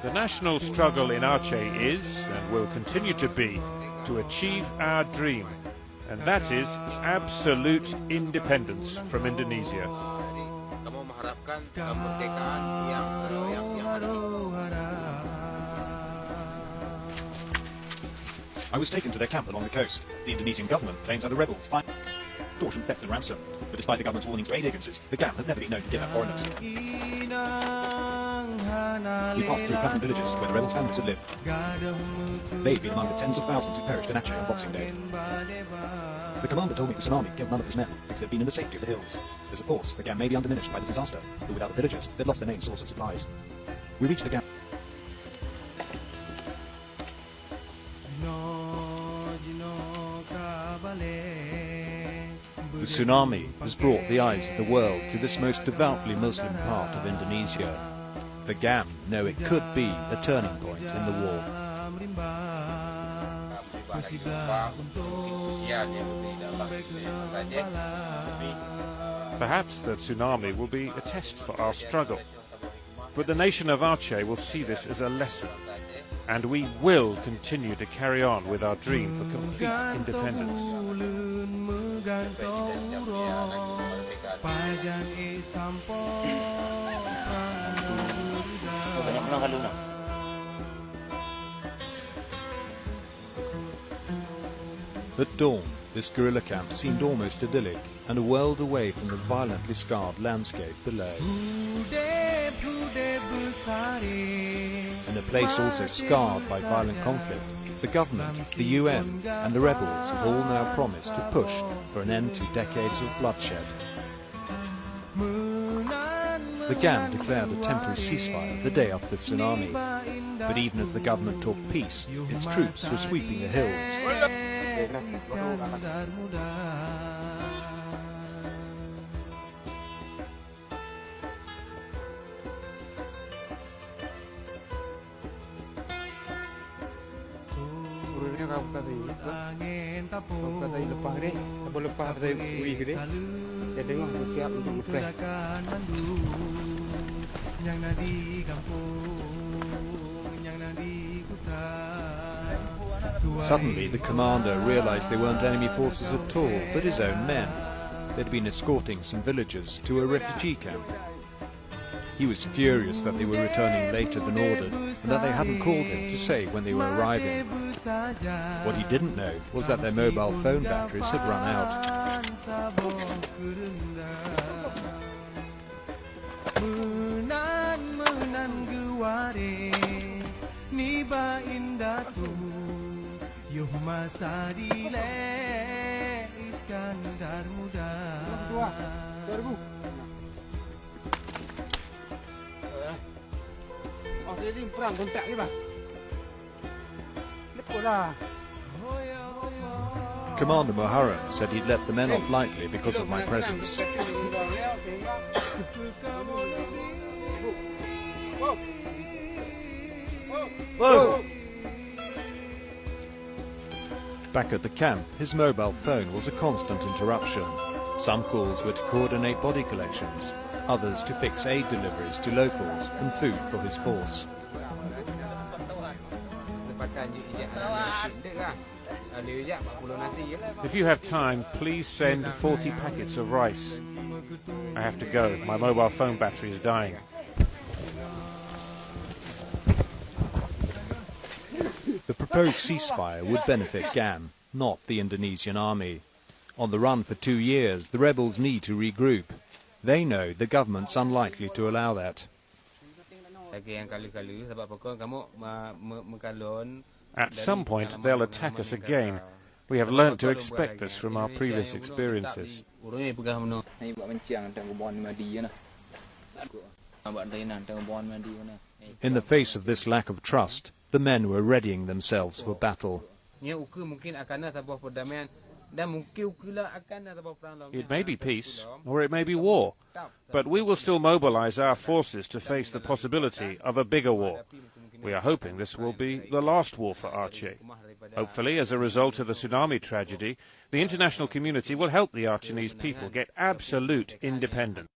The national struggle in Aceh is, and will continue to be, to achieve our dream, and that is absolute independence from Indonesia. I was taken to their camp along the coast. The Indonesian government claims that the rebels fight extortion, theft and ransom. But despite the government's warnings to aid agencies, the GAM have never been known to kidnap foreigners. We passed through Platinum villages where the rebels' families had lived. They've been among the tens of thousands who perished in Aceh on Boxing Day. The commander told me the tsunami killed none of his men because they'd been in the safety of the hills. As a force, the GAM may be undiminished by the disaster, but without the villagers, they'd lost their main source of supplies. We reached the GAM. The tsunami has brought the eyes of the world to this most devoutly Muslim part of Indonesia. The GAM know it could be a turning point in the war. Perhaps the tsunami will be a test for our struggle, but the nation of Aceh will see this as a lesson, and we will continue to carry on with our dream for complete independence. At dawn, this guerrilla camp seemed almost idyllic, and a world away from the violently scarred landscape below. In a place also scarred by violent conflict, the government, the UN and the rebels have all now promised to push for an end to decades of bloodshed. The GAM declared a temporary ceasefire the day after the tsunami, but even as the government talked peace, its troops were sweeping the hills. Suddenly the commander realized they weren't enemy forces at all, but his own men. They'd been escorting some villagers to a refugee camp. He was furious that they were returning later than ordered, and that they hadn't called him to say when they were arriving. What he didn't know was that their mobile phone batteries had run out. Commander Muharrem said he'd let the men off lightly because of my presence. Whoa! Back at the camp, his mobile phone was a constant interruption. Some calls were to coordinate body collections, others to fix aid deliveries to locals and food for his force. If you have time, please send 40 packets of rice. I have to go. My mobile phone battery is dying. The proposed ceasefire would benefit GAM, not the Indonesian army. On the run for 2 years, the rebels need to regroup. They know the government's unlikely to allow that. At some point, they'll attack us again. We have learnt to expect this from our previous experiences. In the face of this lack of trust, the men were readying themselves for battle. It may be peace, or it may be war, but we will still mobilize our forces to face the possibility of a bigger war. We are hoping this will be the last war for Aceh. Hopefully, as a result of the tsunami tragedy, the international community will help the Achenese people get absolute independence.